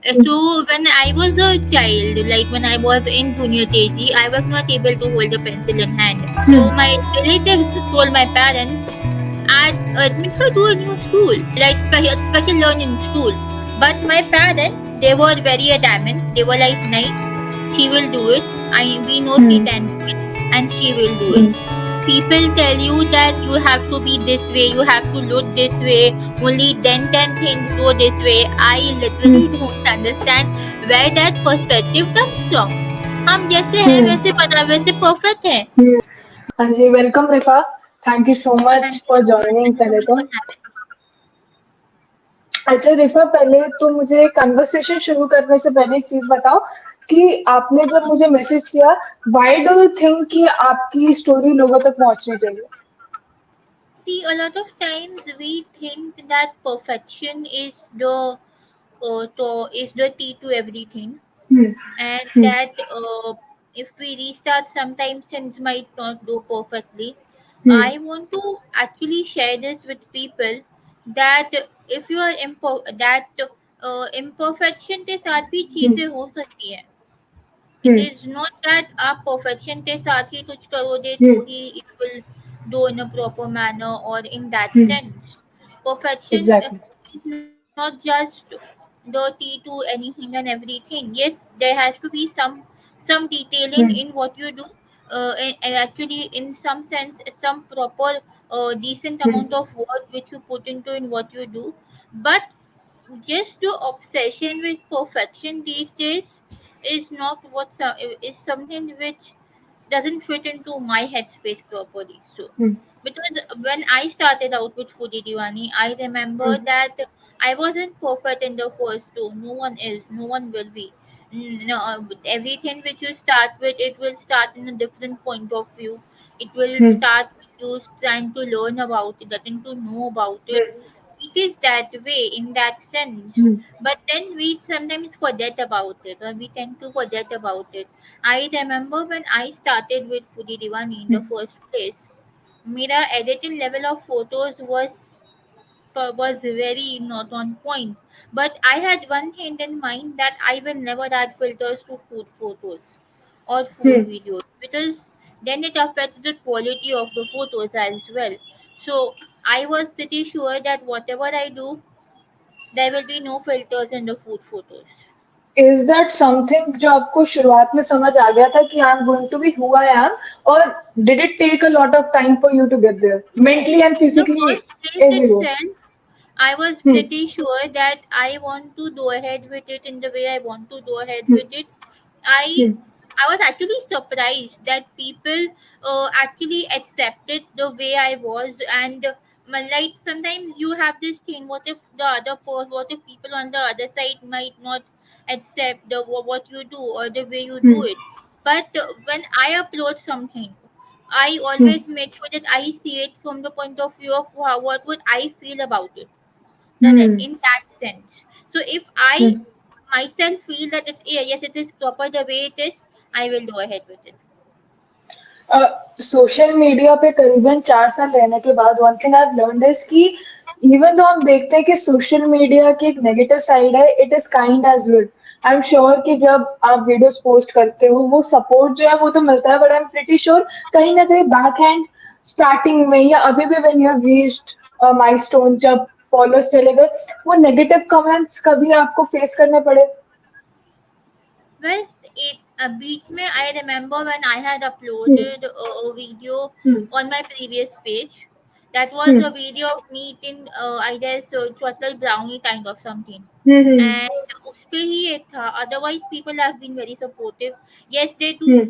So when I was a child, like when I was in junior KG, I was not able to hold a pencil in hand. So Hmm. my relatives told my parents, admit her to a new school, like special learning school. But my parents, they were very adamant. They were like, "No, she will do it. We know she Hmm. can do it, and she will do it." Hmm. People tell you that you have to be this way, you have to look this way, only then can things go this way. I literally Hmm. don't understand where that perspective comes from. हम जैसे हैं Hmm. वैसे बना वैसे perfect है. Hmm. हाँ जी, welcome Rekha. Thank you so much Thank you for so much. Joining Thank you so पहले much तो। for having me. अच्छा रेखा, पहले तो मुझे कन्वर्सेशन शुरू करने से पहले एक चीज बताओ कि आपने जब मुझे मैसेज किया, व्हाई डू यू थिंक कि आपकी स्टोरी लोगों तक पहुंचनी चाहिए? See, a lot of times we think that perfection is the key to everything, Hmm. and Hmm. that if we restart, sometimes things might not go perfectly. Hmm. I want to actually share this with people that if you are imperfection के साथ भी Hmm. चीजें हो सकती है. It Hmm. is not that आप perfection के साथ ही कुछ करोगे तो Hmm. He it will do in a proper manner or in that Hmm. sense. Perfection Exactly. is not just the key to anything and everything. Yes, there has to be some detailing Hmm. in what you do. And actually, in some sense, some proper decent Hmm. amount of work which you put into in what you do. But just the obsession with perfection these days is not is something which doesn't fit into my headspace properly. So, Hmm. because when I started out with Foodie Diwani, I remember Hmm. that I wasn't perfect in the first two. No one is, no one will be. No, everything which you start with, it will start in a different point of view. It will Hmm. start with you trying to learn about it, getting to know about it. Hmm. It is that way in that sense, Hmm. but then we sometimes forget about it, or we tend to forget about it. I remember when I started with Foodie Diwani in the Hmm. first place, मेरा editing level of photos was very not on point. But I had one thing in mind that I will never add filters to food photos or food Hmm. videos because then it affects the quality of the photos as well. So I was pretty sure that whatever I do, there will be no filters in the food photos. Is that something जो आपको शुरुआत में समझ आ गया था कि I am going to be who I am, और did it take a lot of time for you to get there mentally and In the physically first place everywhere? itself, I was Hmm. pretty sure that I want to go ahead with it in the way I want to go ahead Hmm. with it. I Hmm. I was actually surprised that people actually accepted the way I was, and like sometimes you have this thing. What if people on the other side might not accept what you do or the way you do Hmm. it? But when I upload something, I Hmm. always make sure that I see it from the point of view of what would I feel about it. Correct. Hmm. In that sense. So if I Hmm. myself feel that yes, it is proper the way it is, I will go ahead with it. Social media पे करीबन 4 साल रहने के बाद one thing I learned is कि even though हम देखते हैं कि सोशल मीडिया की एक नेगेटिव साइड है, it is kind as well. I am sure कि जब आप वीडियोस पोस्ट करते हो वो सपोर्ट जो है वो तो मिलता है, but I am pretty sure कहीं ना कहीं बैक हैंड स्टार्टिंग में या अभी भी when you have reached milestone, जब फॉलोअर्स चले गए, वो नेगेटिव कमेंट्स कभी आपको फेस करने पड़े? Well, it beats me. I remember when I had hmm. uploaded a video hmm. on my previous page. That was hmm. a video of me eating, I guess, chocolate brownie kind of something. Hmm. And उस पे ही एक था. Otherwise, people have been very supportive. Yes, they do hmm.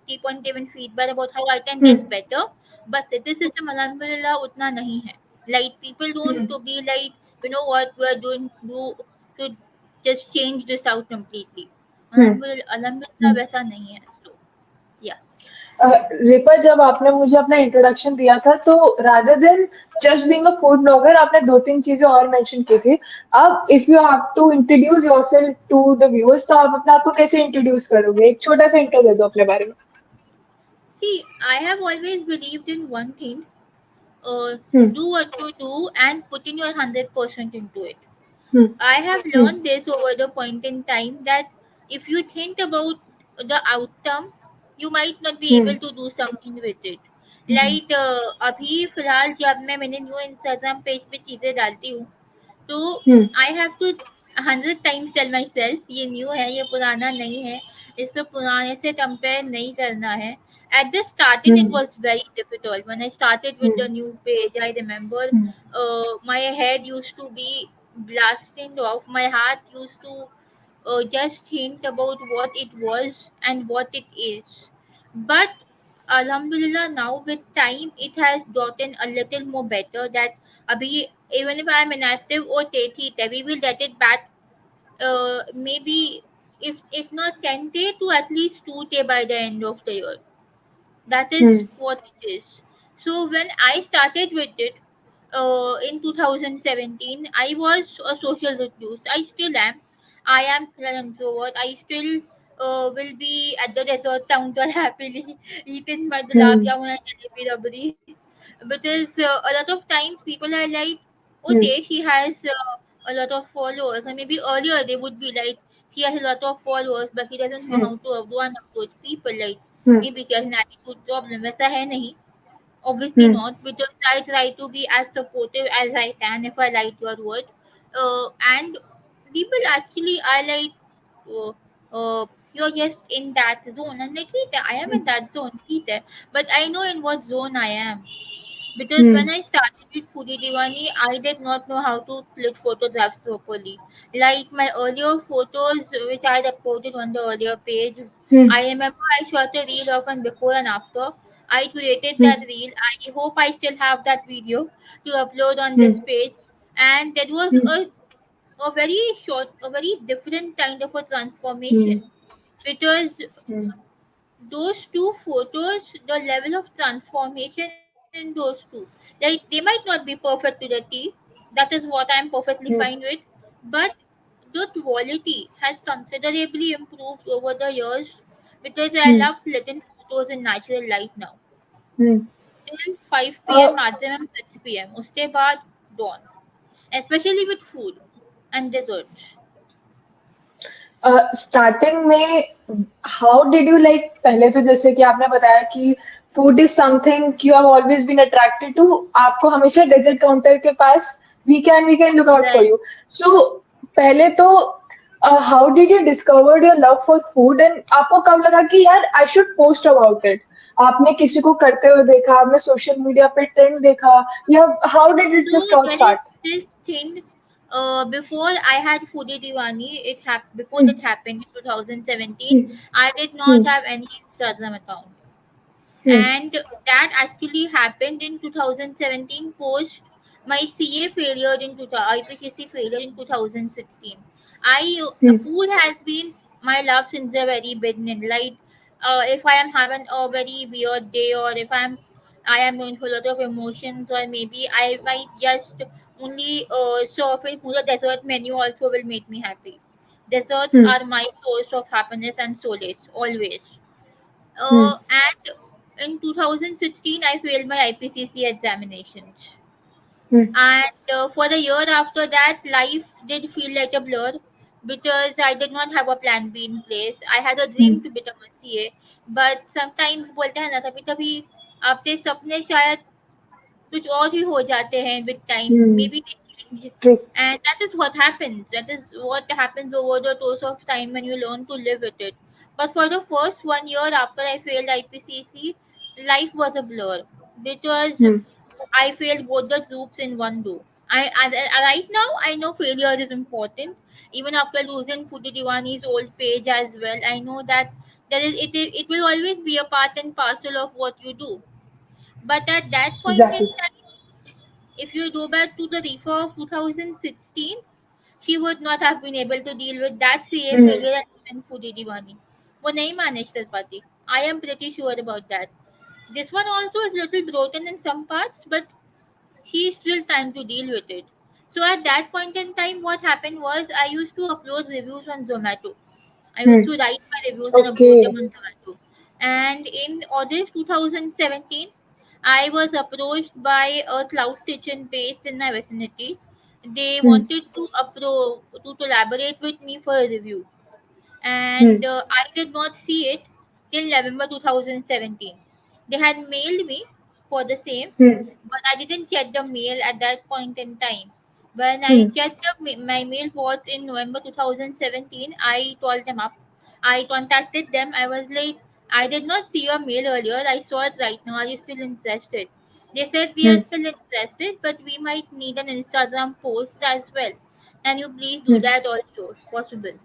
keep on giving feedback about how I can get better. Hmm. But criticism, alhamdulillah, उतना नहीं है. Like people don't to hmm. be like, what we are doing to just change this out completely. Hmm. Alhamdulillah, हम्म। वैसा नहीं है. So yeah. रिपा, जब आपने मुझे अपना इंट्रोडक्शन दिया था तो rather than just being a food blogger आपने दो तीन चीजें और मेंशन की थी। अब if you have to introduce yourself to the viewers, तो आप अपने आप को कैसे इंट्रोड्यूस करोगे? एक छोटा सा इंट्रो दे दो अपने बारे में। See, I have always believed in one thing. Hmm. Do what you do and put in your 100% into it. Hmm. I have Hmm. learned this over the point in time that if you think about the outcome, you might not be Hmm. able to do something with it. Hmm. Like अभी फिलहाल जब मैं मेरे new Instagram page पे चीज़ें डालती हूँ, तो Hmm. I have to 100 times tell myself ये न्यू है, ये पुराना नहीं है, इसको पुराने से कंपेयर नहीं करना है. At the starting, it Hmm. was very difficult. When I started with Hmm. the new page, I remember Hmm. my head used to be blasting off. My heart used to just think about what it was and what it is. But Alhamdulillah, now with time, it has gotten a little more better. That abhi, even if I'm inactive or tethi, we will get it back. Maybe if not 10 day to at least 2 day by the end of the year. That is Hmm. what it is. So when I started with it in 2017, I was a social recluse. I still am. I am an introvert. I still will be at the resort counter happily eating my gulab Hmm. jamun and jalebi rabri. Because a lot of times people are like, oh, Hmm. they, she has a lot of followers. Or maybe earlier they would be like, she has a lot of followers, but she doesn't know Hmm. how to do and approach people. Like, Hmm. maybe she has an attitude problem. वैसा है नहीं. Obviously Hmm. not, because I try to be as supportive as I can if I like your word. And people actually are like, uh, you're just in that zone. I'm like, "ठीक है, I am in that zone, ठीक है." But I know in what zone I am. Because Hmm. when I started with Foodie Diwani, I did not know how to click photographs properly. Like my earlier photos, which I had uploaded on the earlier page, Hmm. I remember I shot a reel of an before and after. I created Hmm. that reel. I hope I still have that video to upload on Hmm. this page. And that was Hmm. a very short, a very different kind of a Hmm. transformation. Because Hmm. those two photos, the level of transformation in those two, like they might not be perfect to the T. That is what I'm perfectly fine Hmm. with. But the quality has considerably improved over the years because I Hmm. love clicking photos in natural light now. Hmm. Till 5 Uh, p.m. maximum 6 p.m. उसके बाद dawn. Especially with food and desserts. Starting में how did you like पहले तो जैसे कि आपने बताया कि food is something you have always been attracted to आपको हमेशा डेजर्ट काउंटर के पास we can look out for Right. You so पहले तो how did you discovered your love for food and आपको कब लगा कि यार I should post about it आपने किसी को करते हुए देखा आपने सोशल मीडिया पे ट्रेंड देखा या how did it So just all there is start this thing. Before I had Foodie Diwani, before that happened in 2017. I did not have any Instagram account, and that actually happened in 2017 post my CA failure in IPCC failure in 2016. Food has been my love since the very beginning. Like, if I am having a very weird day, or if I am going through a lot of emotions, or maybe I might just only surfing through the dessert menu also will make me happy. Desserts are my source of happiness and solace always. And in 2016, I failed my IPCC examinations. And for the year after that, life did feel like a blur because I did not have a plan B in place. I had a dream to become a CA, but sometimes बोलते हैं ना कभी कभी आपके सपने शायद कुछ और ही हो जाते हैं with time. Maybe they change. And that is what happens. That is what happens over the course of time when you learn to live with it. But for the first 1 year after I failed IPCC, life was a blur because I failed both the groups in one go. Right now I know failure is important. Even after losing Futi Diwani's old page as well, I know that it will always be a part and parcel of what you do. But at that point in exactly time, if you go back to the Rifa of 2016, she would not have been able to deal with that CA failure and even Foodie Diwani. वो नहीं manage कर पाती. I am pretty sure about that. This one also is little broken in some parts, but she still trying to deal with it. So at that point in time, what happened was I used to upload reviews on Zomato. I used to write my reviews and okay upload them on Zomato. And in August 2017, I was approached by a cloud kitchen based in my vicinity. They Hmm. wanted to collaborate with me for a review, Hmm. and I did not see it till November 2017. They had mailed me for the same, Hmm. but I didn't check the mail at that point in time. When I Hmm. checked my mail was in November 2017, I called them up. I contacted them. I was like, I did not see your mail earlier. I saw it right now. Are you still interested? They said, we are Hmm. still interested, but we might need an Instagram post as well. Can you please do Hmm. that also, if possible?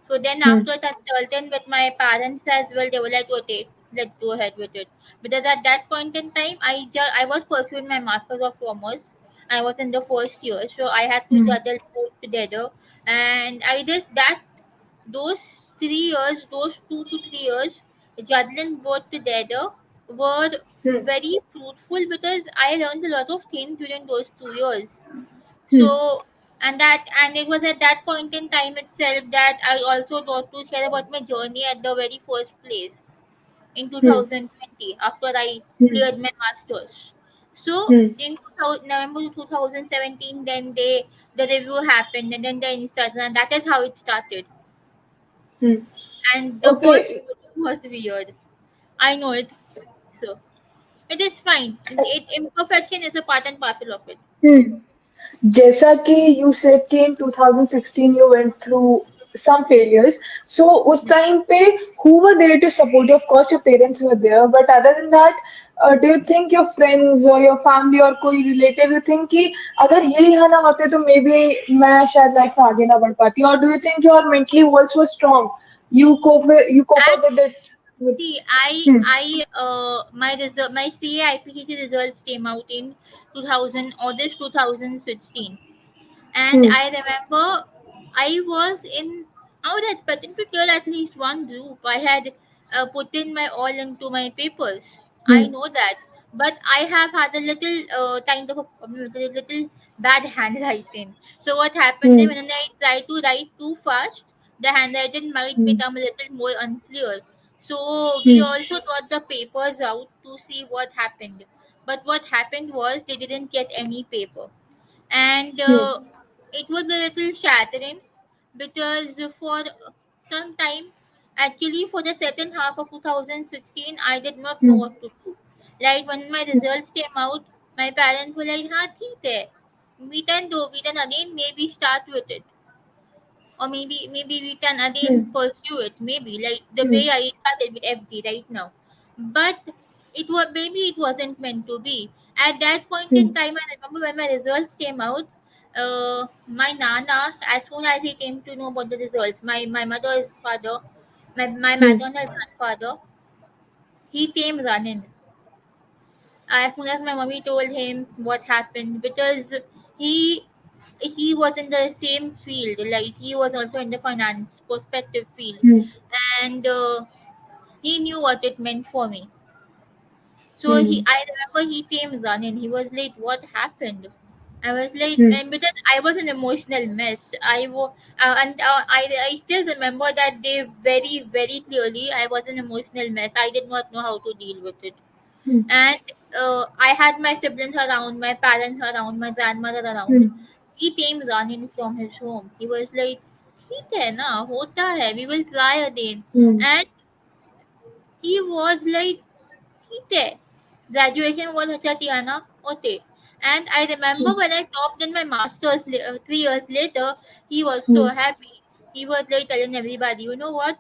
So then Hmm. after consulting with my parents as well, they were like, okay, let's go ahead with it. Because at that point in time, I was pursuing my Masters of Commerce. I was in the first year, so I had to Hmm. juggle both together. And I just that those 3 years, those 2 to 3 years, juggling both together were Hmm. very fruitful because I learned a lot of things during those 2 years. Hmm. So, and it was at that point in time itself that I also got to share about my journey at the very first place in Hmm. 2020 after I Hmm. cleared my masters. So Hmm. in 2000, November 2017, then the review happened, and then the Instagram. That is how it started. Hmm. And the first Okay. was weird. I know it. So it is fine. Imperfection is a part and parcel of it. Hmm. जैसा कि you said कि in 2016 you went through some failures. So उस time पे who were there to support you? Of course your parents were there, but other than that, do you think your friends or your family or कोई relative you think कि अगर ये यहाँ ना होते तो maybe मैं शायद life में आगे ना बढ़ पाती, or do you think your mentally walls were strong? You cope up with it with See, hmm, my CA IPCT results came out in 2000 August 2016, and hmm, I remember I was in. I was expecting to clear at least one group. I had put in my all into my papers. I hmm, know that, but I have had a little kind of a problem with a little bad handwriting. So what happened then hmm, when I try to write too fast, the handwriting might hmm, become a little more unclear. So we hmm, also got the papers out to see what happened. But what happened was they didn't get any paper, and hmm, it was a little shattering because for some time, actually for the second half of 2016, I did not know hmm, what to do. Like when my results came out, my parents were like, "Ha, theek hai. We can again maybe start with it, or maybe we can again hmm, pursue it, maybe like the hmm, way I started with FG right now." But it wasn't meant to be. At that point hmm, in time, I remember when my results came out, my nana, as soon as he came to know about the results, my mother's father, my hmm, maternal grandfather, he came running as soon as my mommy told him what happened, because he he was in the same field, like he was also in the finance perspective field, hmm, and he knew what it meant for me. So hmm, I remember he came running. He was like, "What happened?" I was like, hmm, and because I was an emotional mess, I still remember that day very very clearly. I was an emotional mess. I did not know how to deal with it, hmm, and I had my siblings around, my parents around, my grandmother around. hmm, He came running from his home. He was like, "ठीक है ना, होता है. We will try again." hmm, And he was like, "ठीक है. Graduation was अच्छा किया ना, होते." And I remember when I topped in my masters 3 years later, he was so hmm, happy. He was like telling everybody, "You know what?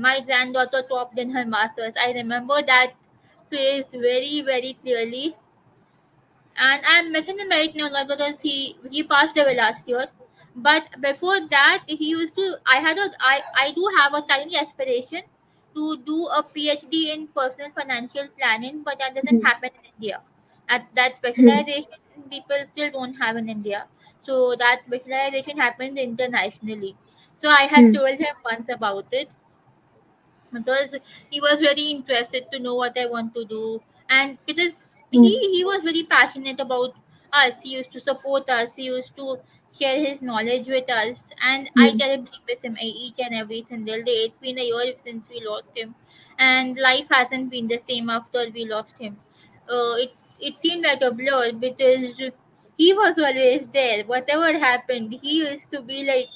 My granddaughter topped in her masters." I remember that face very very clearly, and I'm missing him right now not because he passed away last year. But before that, he used to. I do have a tiny aspiration to do a PhD in personal financial planning, but that doesn't hmm, happen in India. That hmm, specialization people still don't have in India. So that specialization happens internationally. So I had hmm, told him once about it, because he was very interested to know what I want to do, and because hmm, he was very passionate about us. He used to support us. He used to share his knowledge with us, and I hmm, terribly miss him each and every single day. It's been a year since we lost him, and life hasn't been the same after we lost him. It seemed like a blur because He was always there. Whatever happened, he used to be like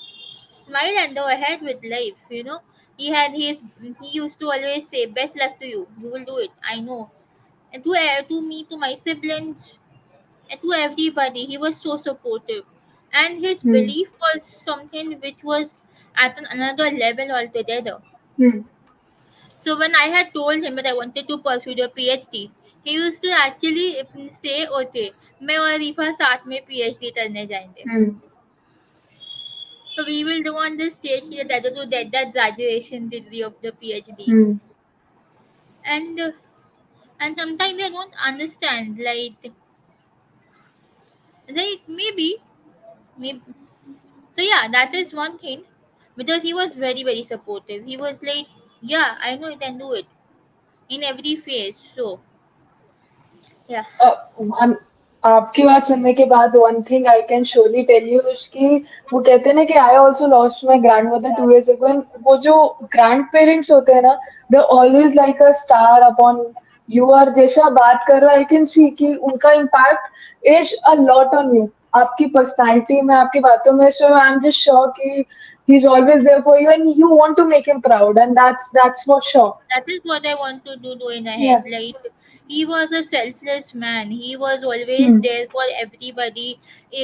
smile and go ahead with life. He used to always say, "Best luck to you. You will do it. I know." And to me, to my siblings, and to everybody, he was so supportive. And his Hmm. belief was something which was at another level altogether. Hmm. So when I had told him that I wanted to pursue the PhD, he used to actually say, "Okay, मैं और रिफा साथ में PhD करने जाएंगे." Hmm. So we will do on this stage here that to get that graduation degree of the PhD. Hmm. And and sometimes they don't understand, like maybe. So yeah, that is one thing, because he was very very supportive. He was like, "Yeah, I know you can do it in every phase." So yeah, अ, हम आपकी बात सुनने के बाद one thing I can surely tell you कि वो कहते हैं ना कि I also lost my grandmother 2 years ago and वो जो ग्रैंड पेरेंट्स होते हैं ना they always like a star upon you और जैसा बात कर रहे हो आई कैन सी कि उनका impact is a lot on you आपकी पर्सनालिटी में आपकी बातों में so I am just sure कि he is always there for you and you want to make him proud and that's for sure that is what I want to do in या ahead. Like, he was a selfless man. He was always hmm there for everybody,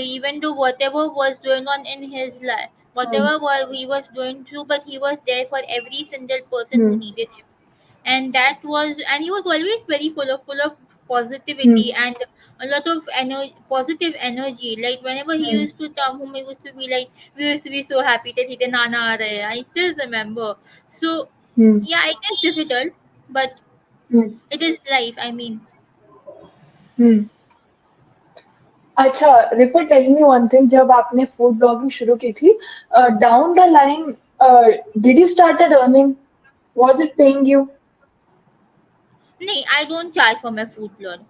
even though whatever was going on in his life, hmm whatever he was going through, but he was there for every single person who hmm needed him. And he was always very full of hmm positivity and a lot of positive energy. Like whenever he hmm used to come home, he used to be like, we used to be so happy that he did nana aa rahe hai. I still remember. So hmm yeah, it is difficult, but hmm it is life. I mean, hmm अच्छा refer tell me one thing जब आपने food blogging शुरू की थी down the line did you started earning was it paying you no, I don't charge for my food, Lord.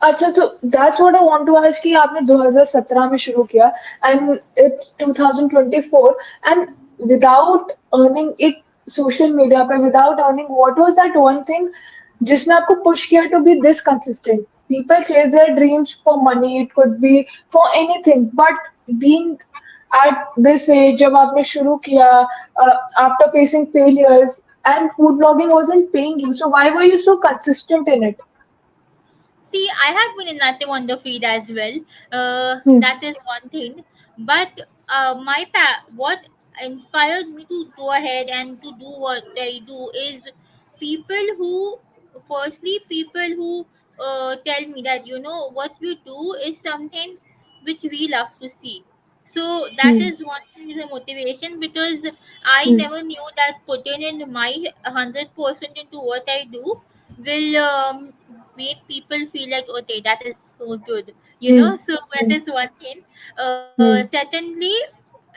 अच्छा तो that's what I want to ask कि आपने 2017 में शुरू किया एंड इट्स 2024 एंड विदाउट अर्निंग एक सोशल मीडिया पे without earning what was that one thing जिसने आपको पुश किया to be this consistent people chase their dreams for money it could be for anything but being at this age जब आपने शुरू किया after facing failures and food blogging wasn't paying you so why were you so consistent in it See, I have been in Native on the feed as well. hmm. That is one thing. But what inspired me to go ahead and to do what I do is people who, firstly, people who tell me that, what you do is something which we love to see. So that Hmm. is one thing is a motivation, because I Hmm. never knew that putting in my 100% into what I do will make people feel like, okay, that is so good, Hmm. so that Hmm. is one thing. Hmm. Secondly,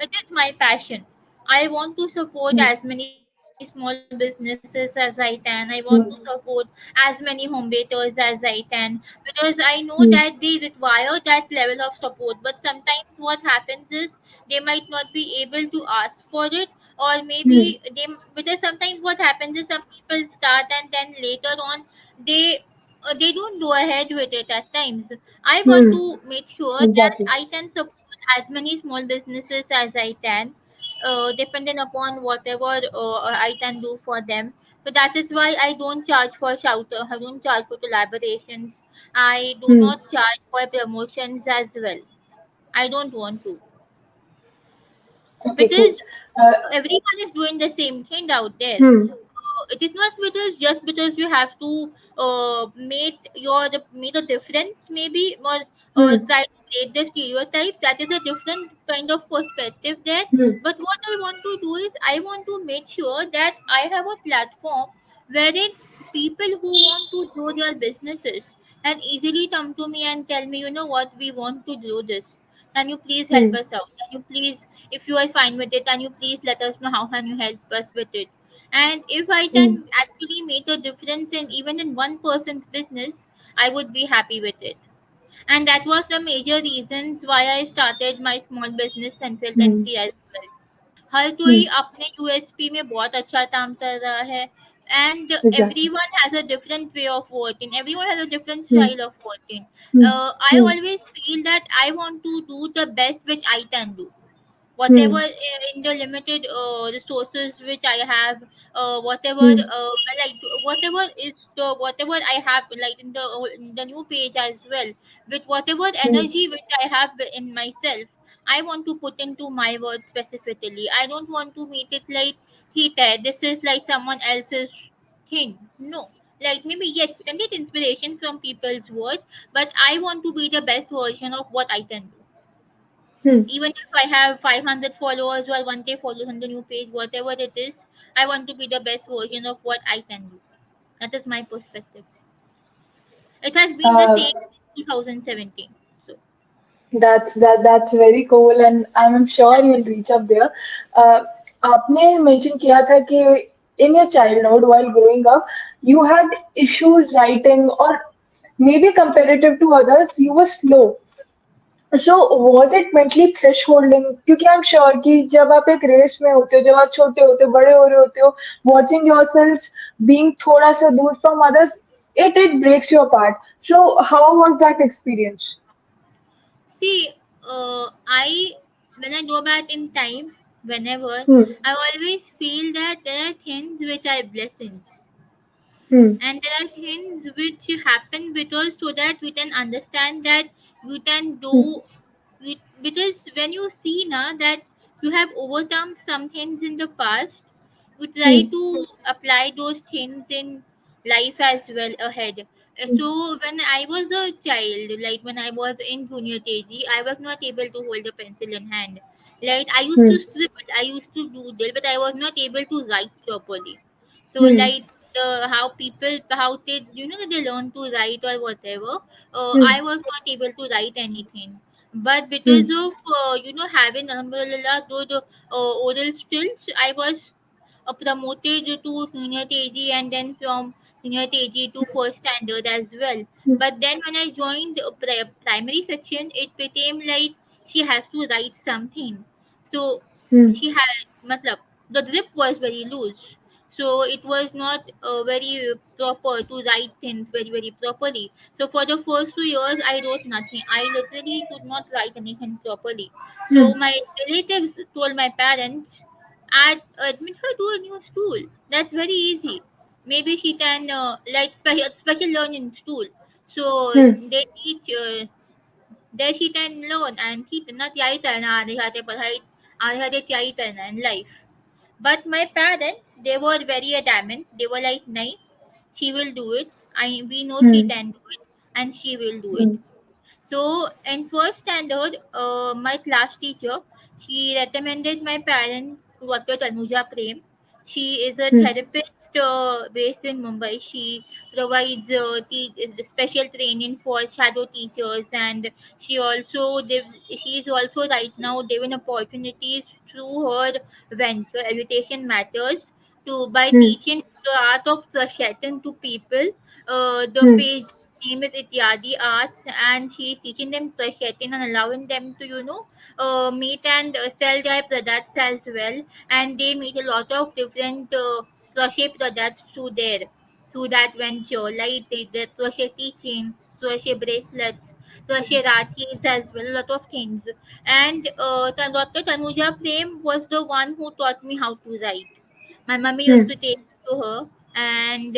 it is my passion. I want to support as Hmm. many small businesses as I can. I want to support Hmm. as many home bakers as I can, because I know that they Hmm. require that level of support. But sometimes what happens is they might not be able to ask for it, or maybe Hmm. because sometimes what happens is some people start and then later on they they don't go ahead with it at times. I want Hmm. to make sure that Exactly. I can support as many small businesses as I can, depending upon whatever I can do for them. So that is why I don't charge for shouter. I don't charge for collaborations. I do Hmm. not charge for promotions as well. I don't want to, Okay, cool. because Uh, everyone is doing the same thing out there. hmm. It is not because just because you have to make a difference, maybe, or Hmm. try to break the stereotypes. That is a different kind of perspective there. Hmm. But what I want to do is I want to make sure that I have a platform wherein people who want to grow their businesses and easily come to me and tell me, what, we want to do this. Can you please help Hmm. us out? Can you please, if you are fine with it, can you please let us know how can you help us with it? And if I Hmm. can actually make a difference in even in one person's business, I would be happy with it. And that was the major reasons why I started my small business Hmm. consultancy as well. हर कोई Hmm. अपने USP में बहुत अच्छा काम कर रहा है, and Exactly. everyone has a different way of working, everyone has a different Hmm. style of working. Hmm. I Hmm. always feel that I want to do the best which I can do, whatever Hmm. in the limited resources which I have, whatever Hmm. like whatever is the whatever I have, like in the new page as well, with whatever Hmm. energy which I have in myself, I want to put into my work specifically. I don't want to make it like Hita, this is like someone else's thing. No. Like maybe yes, you can get inspiration from people's work, but I want to be the best version of what I can do. Hmm. Even if I have 500 followers or 1K followers on the new page, whatever it is, I want to be the best version of what I can do. That is my perspective. It has been the Uh, same since 2017. So, that's very cool, and I'm sure you'll reach up there. Uh, आपने mention किया था कि in your childhood while growing up, you had issues writing, or maybe comparative to others, you were slow. So was it mentally thresholding? क्योंकि I'm sure कि जब आप एक race में होते हो, जब आप छोटे होते हो, बड़े हो रहे होते हो, watching yourselves being थोड़ा सा दूर from others, it breaks your apart. So how was that experience? see, I when I go back in time, whenever, Hmm. I always feel that there are things which are blessings, Hmm. and there are things which happen because so that we can understand that we can Hmm. do. Because when you see now that you have overcome some things in the past, you try Hmm. to apply those things in life as well ahead. So when I was a child, like when I was in junior KG, I was not able to hold a pencil in hand. Like I used Hmm. to scribble, I used to doodle, but I was not able to write properly. So Hmm. like how people, how kids, they learn to write or whatever. Hmm. I was not able to write anything, but because Hmm. of having alhamdulillah those oral skills, I was promoted to senior KG, and then from senior KG to first standard as well. Hmm. But then when I joined the primary section, it became like she has to write something. So Hmm. she had, matlab, the grip was very loose. So it was not very proper to write things very, very properly. So for the first 2 years, I wrote nothing. I literally could not write anything properly. So Hmm. my relatives told my parents, admit her to a new school. That's very easy. Maybe she can like special learning school. So Hmm. they teach there she can learn and teach na tiyari करना आधे आधे पढ़ाई आधे आधे तैयारी करना in life. But my parents, they were very adamant. They were like, "Nahi, she will do it. We know she Hmm. can do it, and she will do Hmm. it." So in first standard, my class teacher, she recommended my parents to Dr. Tanuja Prem. She is a Hmm. therapist based in Mumbai. She provides special training for shadow teachers, and she is also right now given opportunities through her venture Education Matters to by Hmm. teaching the art of crocheting to people. The Hmm. page name is Ityadi Arts, and she is teaching them crocheting and allowing them to, meet and sell their products as well. And they meet a lot of different crochet products through that venture, like the crochet teaching, crochet bracelets, crochet rakhis as well, a lot of things. And Dr. Tanuja Prem was the one who taught me how to write. My mummy used Hmm. to take me to her, and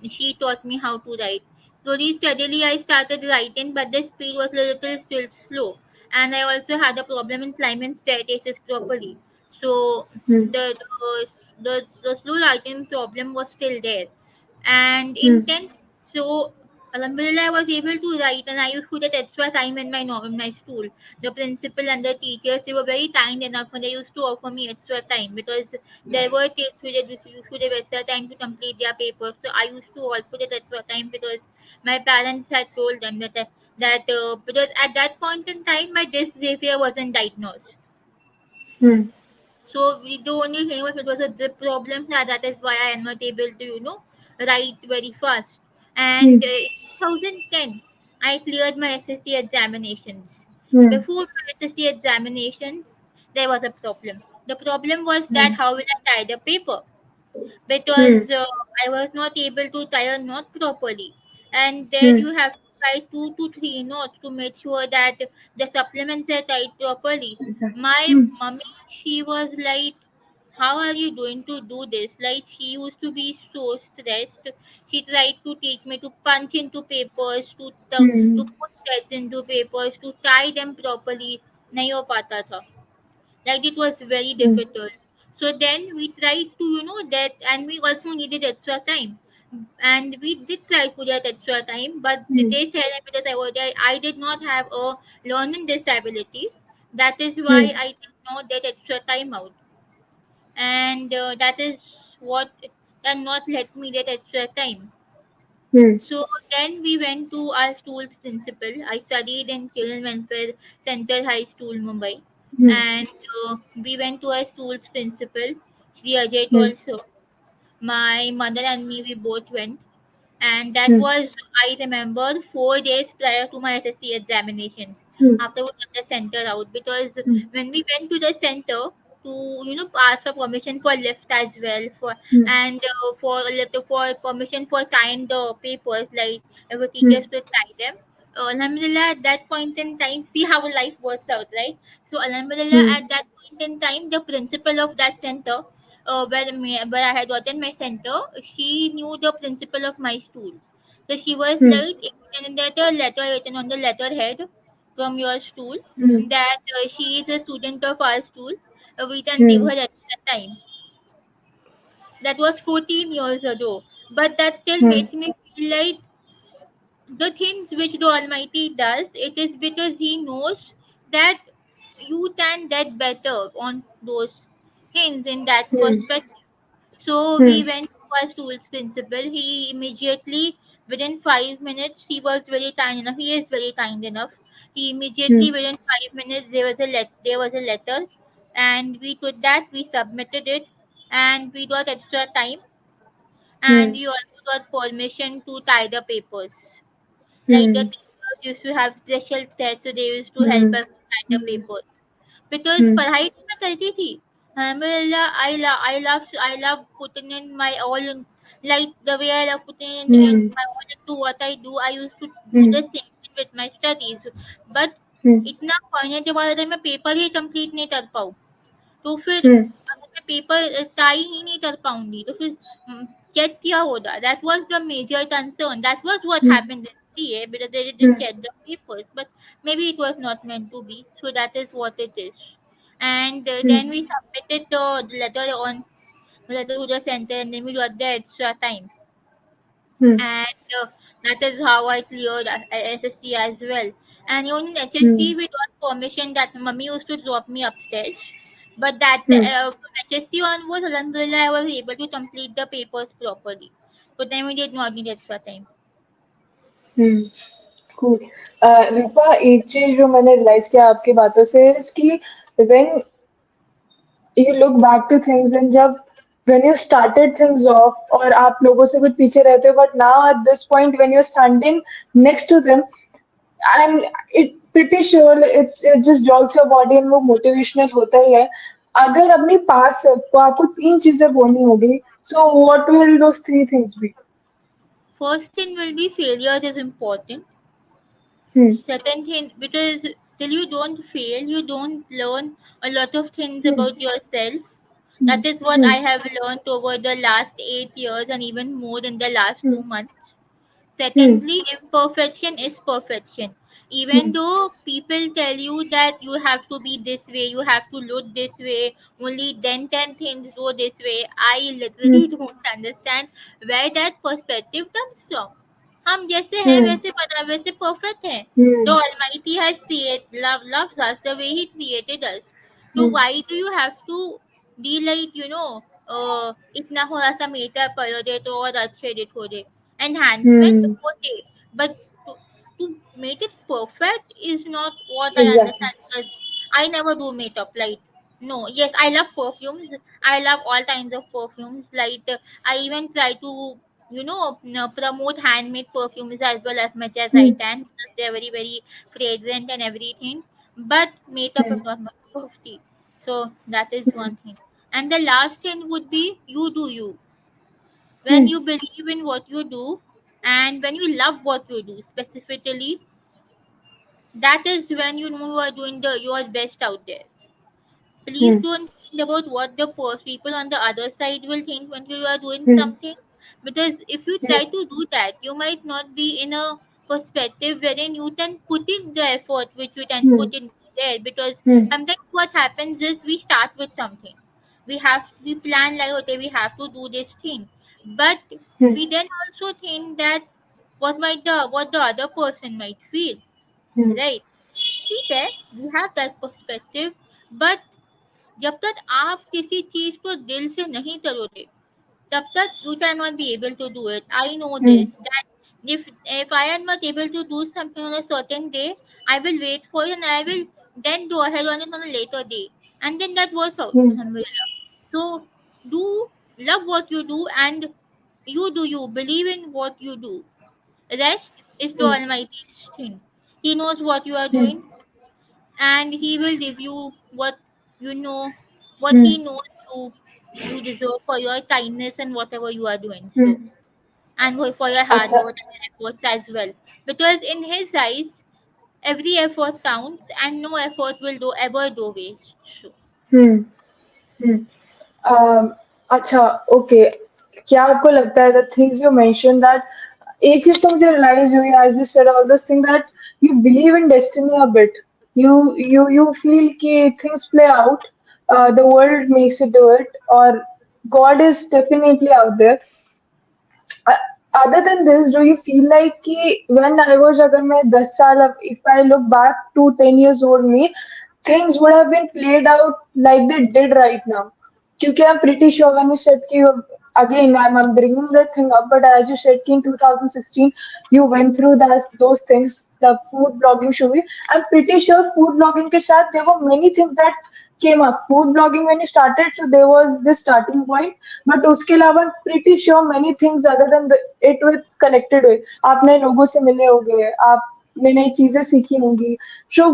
she taught me how to write. Slowly, steadily, I started writing, but the speed was a little still slow, and I also had a problem in climbing staircases properly. So Hmm. the slow writing problem was still there, and Hmm. intense. So alhamdulillah, I was able to write, and I used to get extra time in my school. The principal and the teachers, they were very kind enough, and they used to offer me extra time because there were kids who used to have extra time to complete their papers. So I used to also get extra time because my parents had told them that because at that point in time my dysgraphia wasn't diagnosed. Hmm. So the only thing was it was a drip problem. Yeah, that is why I am not able to, write very fast. Hmm. And in 2010, I cleared my SSC examinations. Hmm. Before my SSC examinations, there was a problem. The problem was that Hmm. how will I tie the paper? Hmm. Because I was not able to tie a knot properly. And there Hmm. you have to tie 2 to 3 knots to make sure that the supplements are tied properly. Exactly. My Hmm. mummy, she was like, how are you going to do this? Like, she used to be so stressed. She tried to teach me to punch into papers, Hmm. to put threads into papers, to tie them properly. नहीं हो पाता था, like it was very Hmm. difficult. So then we tried to, that, and we also needed extra time, and we did try to get extra time, but Hmm. they said that because I was there, I did not have a learning disability. That is why Hmm. I did not get extra time out, and that is what and not let me get extra time. Hmm. So then we went to our school's principal. I studied in Children Welfare Center High School, Mumbai. Hmm. And we went to our school's principal, Shri Ajay Hmm. also. My mother and me, we both went. And that Hmm. was, I remember, 4 days prior to my SSC examinations. Hmm. After we got the center out, because Hmm. when we went to the center to, ask for permission for lift as well, for Hmm. and for permission for tying the papers, like if the Hmm. teachers to tie them. Alhamdulillah, at that point in time, see how life works out, right? So Alhamdulillah, Hmm. at that point in time, the principal of that center, where I had gotten my center, she knew the principal of my school. So she was Hmm. like, in that a letter written on the letterhead from your school, Hmm. that she is a student of our school. We can give Hmm. her extra time. That was 14 years ago. But that still Hmm. makes me feel like the things which the Almighty does, it is because He knows that you can get better on those things in that Hmm. perspective. So Hmm. we went to our school's principal. He immediately, within 5 minutes, he was very kind enough. He is very kind enough. He Hmm. immediately, within 5 minutes, there was a letter, and we took that. We submitted it, and we got extra time, and Hmm. we also got permission to tie the papers. Like the Hmm. teachers used to have special sets, so they used to help Hmm. us write the Hmm. papers. Because Hmm. पढ़ाई तो मैं करती थी. Alhamdulillah, I love putting in my all in, like the way I love putting in Hmm. my all into what I do. I used to do Hmm. the same thing with my studies. But Hmm. इतना पढ़ने के बाद अगर मैं paper ही complete नहीं कर पाऊँ, तो फिर Hmm. अगर मैं पेपर टाई ही नहीं कर पाऊँगी, तो फिर चेक क्या होगा? That was the major concern. That was what Hmm. happened in CA, because they Hmm. didn't check the papers, but maybe it was not meant to be. So that is what it is. And Hmm. then we submitted the letter to the center, and then we got the extra time. Hmm. And that is how I cleared SSC as well. And even in Hmm. HSC, we got permission that mummy used to drop me upstairs. But that Hmm. from HSC onwards, Alhamdulillah, I was able to complete the papers properly. But then we did not need extra time. Hmm. Cool. रूपा एक चीज जो मैंने realise किया आपकी बातों से is कि when you look back to things and जब when you started things off और आप लोगों से कुछ पीछे रहते हो but now at this point when you're standing next to them and it pretty sure it just jolts your body and वो motivational होता ही है अगर अपनी past self को आपको तीन चीजें बोलनी होगी so what will those three things be? First thing will be failure is important. Hmm. Second thing, because till you don't fail, you don't learn a lot of things Hmm. about yourself. Hmm. That is what Hmm. I have learned over the last 8 years, and even more in the last Hmm. 2 months. Hmm. Secondly, imperfection is perfection. Even Hmm. though people tell you that you have to be this way, you have to look this way, only then 10 things go this way, I Hmm. literally don't understand where that perspective comes from. हम जैसे हैं Hmm. वैसे बना वैसे perfect हैं. The Hmm. Almighty has loves us the way He created us. So Hmm. why do you have to be like, इतना थोड़ा सा मेकअप कर दे तो और अच्छे दिखोगे? Enhancement, Hmm. okay, but to make it perfect is not what I Exactly. understand, because I never do makeup. Like, no, yes, I love perfumes. I love all kinds of perfumes. Like, I even try to, promote handmade perfumes as well as much as I Hmm. can, because they're very, very fragrant and everything. But makeup Hmm. is not my cup of tea. So that is one thing. And the last thing would be you do you. When Hmm. you believe in what you do and when you love what you do specifically, that is when you know you are doing the your best out there. Please Hmm. don't think about what the people on the other side will think when you are doing Hmm. something, because if you Hmm. try to do that you might not be in a perspective wherein you can put in the effort which you can Hmm. put in there. Because Hmm. sometimes what happens is we start with something, we plan like okay we have to do this thing, but Hmm. we then also think that what the other person might feel, Hmm. right? ठीक है, we have that perspective, but जब तक आप किसी चीज को दिल से नहीं करोगे तब तक you cannot be able to do it. I know Hmm. this that if I am not able to do something on a certain day, I will wait for it and I will then go ahead on it on a later day, and then that works out. Hmm. Alhamdulillah. So do love what you do, and you do you believe in what you do. Rest is the Hmm. Almighty's thing. He knows what you are Hmm. doing, and he will give you what you know, what Hmm. he knows you deserve for your kindness and whatever you are doing. Hmm. So and for your hard अच्छा. work and efforts as well, because in his eyes every effort counts and no effort will do ever do waste. So Hmm. Hmm. Um, अच्छा, okay. क्या आपको लगता है the things you mentioned that एक चीज तो मुझे realize हुई as you said all this thing that you believe in destiny a bit. You feel कि things play out, the world makes you do it, or God is definitely out there. Uh, Other than this, do you feel like कि when I was अगर मैं 10 साल अब if I look back to 10 years old me, things would have been played out like they did right now? क्योंकि I'm pretty sure when you said कि again I'm bringing that thing up, but as you said कि in 2016 you went through those things, the food blogging show. I'm pretty sure food blogging के साथ there were many things that came up. Food blogging when you started, so there was this starting point, but उसके अलावा pretty sure many things other than it will connected हुए. आप नए लोगों से मिले होंगे, आप नई नई चीजें सीखी होंगी. सो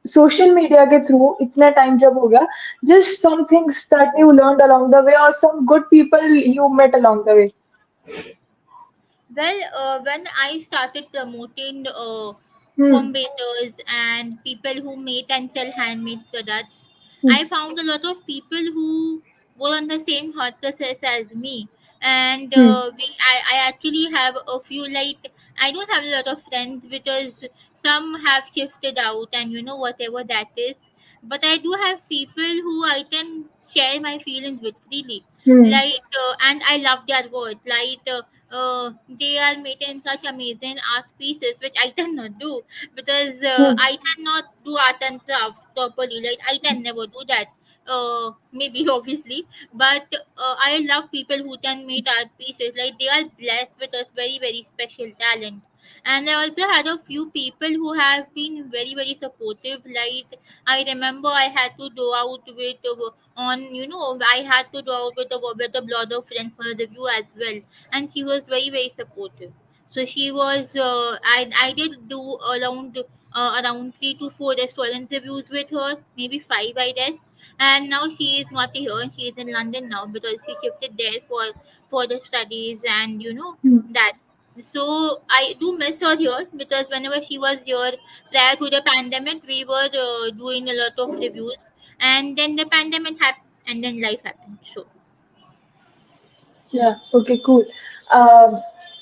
सोशल मीडिया के थ्रू इतना टाइम जब हो गया, just some things that you learn along the way और some good people you met along the way. well, when I started promoting home hmm. bakers and people who make and sell handmade products, hmm. I found a lot of people who were on the same heart process as me. And hmm. I actually have a few, like, I don't have a lot of friends because some have shifted out and whatever that is. But I do have people who I can share my feelings with freely. Hmm. Like, and I love their words. Like, they are making such amazing art pieces which I cannot do, because hmm. I cannot do art and craft properly. Like I can never do that. Maybe obviously, but I love people who can make art pieces. Like they are blessed with a very special talent. And I also had a few people who have been very supportive. Like I remember I had to go out with I had to go out with a blogger friend for a review as well, and she was very supportive. So she was I did do around 3 to 4 restaurant interviews with her, maybe five I guess. And now she is not here, she is in London now because she shifted there for the studies and hmm. that. So I do miss her here because whenever she was here prior to the pandemic, we were doing a lot of reviews, and then the pandemic happened, and then life happened. So Yeah, okay, cool.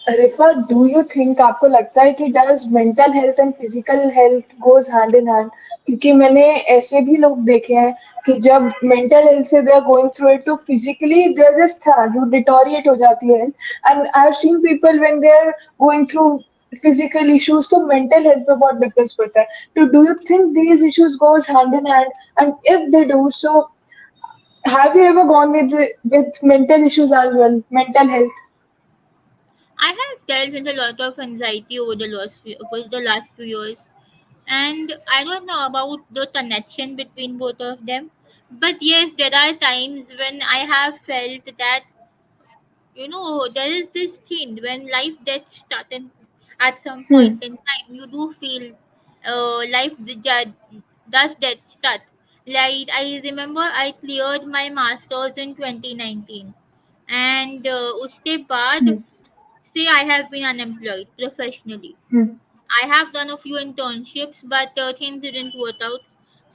रिफा, do you think आपको लगता है कि does mental health and physical health goes hand in hand? क्योंकि मैंने ऐसे भी लोग देखे हैं कि जब मेंटल हेल्थ से they are going through it तो फिजिकली दे आर जस्ट जो डिटोरिएट हो जाती है. And I have seen people when they are going through physical issues तो मेंटल हेल्थ पे बहुत डिफरेंस पड़ता है. तो do you think these issues goes hand in hand? And if they do so, have you ever gone with mental issues as well, mental health? I have dealt with a lot of anxiety over the last few years, and I don't know about the connection between both of them. But yes, there are times when I have felt that there is this thing when life gets started at some Hmm. point in time. You do feel life does get start, Like I remember I cleared my masters in 2019, and uske baad, Hmm. say I have been unemployed professionally. Hmm. I have done a few internships, but things didn't work out.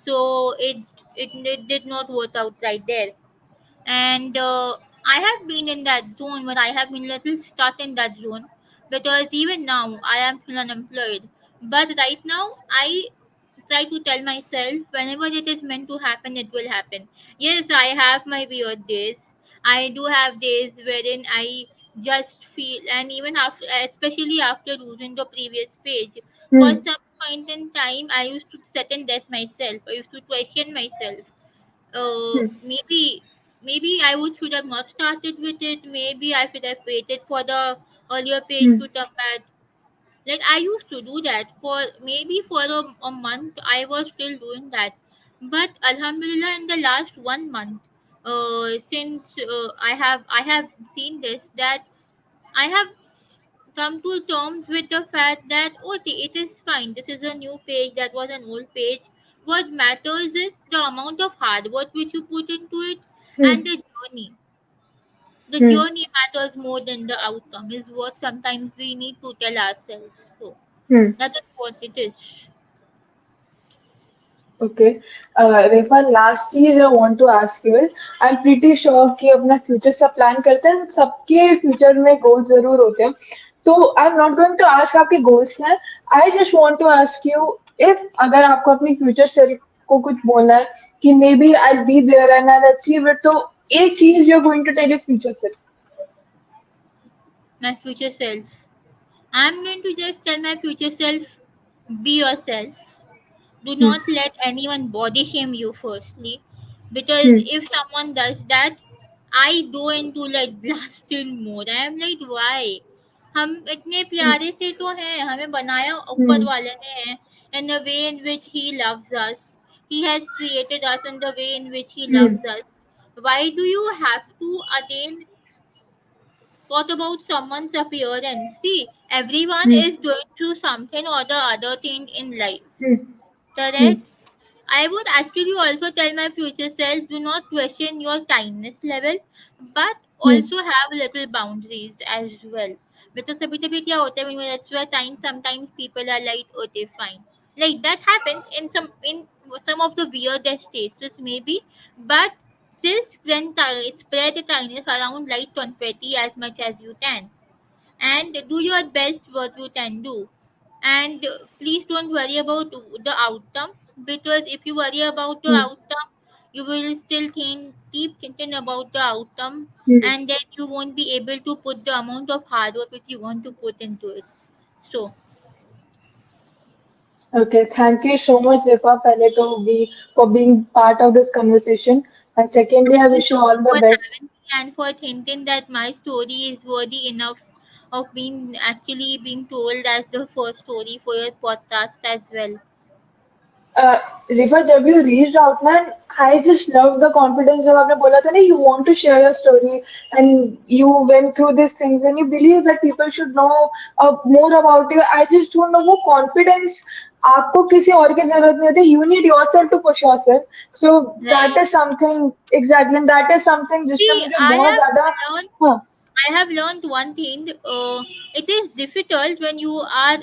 So it did not work out right there. And I have been in that zone, but I have been little stuck in that zone because even now I am still unemployed. But right now I try to tell myself whenever it is meant to happen, it will happen. Yes, I have my weird days. I do have days wherein I just feel, and even after, especially after losing the previous page, for Hmm. some point in time, I used to second guess myself. I used to question myself. Hmm. Maybe I would should have not started with it. Maybe I should have waited for the earlier page Hmm. to come back. Like I used to do that for maybe for a month. I was still doing that, but Alhamdulillah, in the last 1 month, since I have seen this, that I have come to terms with the fact that okay, it is fine. This is a new page. That was an old page. What matters is the amount of hard work which you put into it, and Hmm. the journey. The Hmm. journey matters more than the outcome, is what sometimes we need to tell ourselves. So Hmm. that is what it is. Okay Refa last चीज I want to ask you I am pretty sure कि अपना future सब plan करते हैं सबके future में goals जरूर होते हैं तो I am not going to ask आपके गोल्स क्या है I just want to ask you if अगर आपको अपनी फ्यूचर सेल्फ को कुछ बोलना है कि maybe I be there and I achieve it तो एक चीज you are going to tell your future self My future self. I'm going to just tell my future self, be yourself. Do not let anyone body shame you firstly. Because if someone does that, I go into like blasting mode. I am like, why? हम इतने प्यारे से तो हैं, हमें बनाया ऊपर वाले ने है, in the way in which he loves us. He has created us in the way in which he loves us. Why do you have to again what about someone's appearance? See, everyone is going through something or the other thing in life. Correct? I would actually also tell my future self do not question your kindness level, but also have little boundaries as well. Because a bit क्या होता है when you're extra time, sometimes people are like, okay, fine. Like that happens in some of the weirdest cases maybe, but still spread the kindness around like confetti as much as you can, and do your best what you can do, and please don't worry about the outcome, because if you worry about the outcome, you will still keep thinking about the outcome, and then you won't be able to put the amount of hard work which you want to put into it. So Okay, thank you so much, Rifa, pehle to be for being part of this conversation. And secondly, thank I you wish you so much all the for best. having me and for thinking that my story is worthy enough of being actually being told as the first story for your podcast as well. Uh, Rifa, जब you reached out ना, I just loved the confidence जब आपने बोला था ना, you want to share your story and you went through these things and you believe that people should know more about you. I just don't know वो confidence आपको किसी और की जरूरत नहीं होती. You need yourself to push yourself. So that Right. is something exactly, and that is something जिसमें See, मुझे बहुत ज़्यादा learned हाँ. I have learned one thing. It is difficult when you are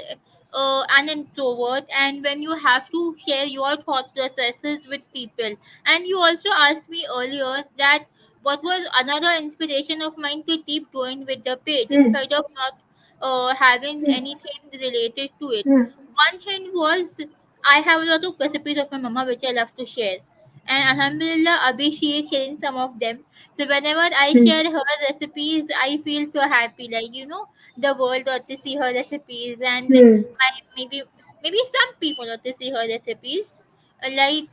an introvert and when you have to share your thought processes with people. And you also asked me earlier that what was another inspiration of mine to keep going with the page in Hmm. spite of not having anything related to it. Hmm. One thing was I have a lot of recipes of my mama which I love to share. And Alhamdulillah, Abhi she is sharing some of them, so whenever I Hmm. share her recipes, I feel so happy. Like the world ought to see her recipes, and Hmm. maybe some people ought to see her recipes.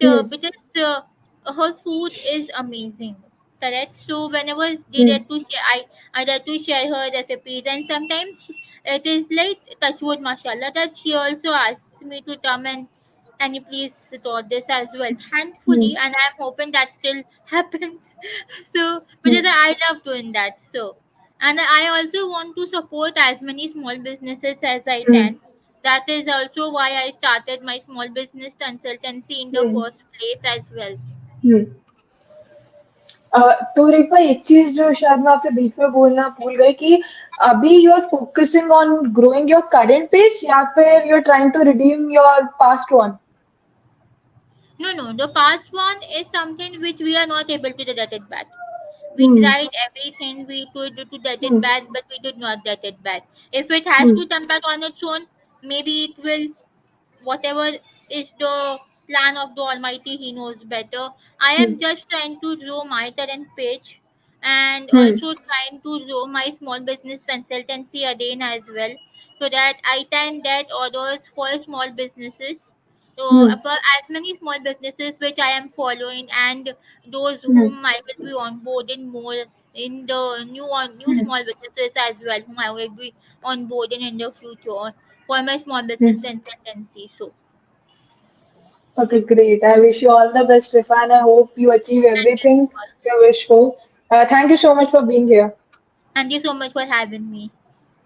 Hmm. Because her food is amazing. Correct. So whenever they Hmm. get to share, I get to share her recipes, and sometimes it is like touchwood, mashallah, that she also asks me to come and can you please record this as well? Hmm. Thankfully, and I'm hoping that still happens. So, because Hmm. I love doing that. So, and I also want to support as many small businesses as I Hmm. can. That is also why I started my small business consultancy in the Hmm. first place as well. Hmm. तो रिपा एक चीज जो शायद मैं आपसे बीच में बोलना भूल गई कि अभी you are focusing on growing your current page या फिर you are trying to redeem your past one. No, no, the past one is something which we are not able to get it back. We Hmm. tried everything we could to get it Hmm. back, but we did not get it back. If it has Hmm. to come back on its own, maybe it will. Whatever is the plan of the Almighty, He knows better. I Hmm. am just trying to grow my talent page and Hmm. also trying to grow my small business consultancy again as well, so that I can get orders for small businesses. So Hmm. for as many small businesses which I am following, and those Hmm. whom I will be onboarding more in the new Hmm. small businesses as well, whom I will be onboarding in the future for my small Hmm. business consultancy. So Okay, great. I wish you all the best, Rifa, and I hope you achieve thank you so everything much. you wish for. Thank you so much for being here. Thank you so much for having me.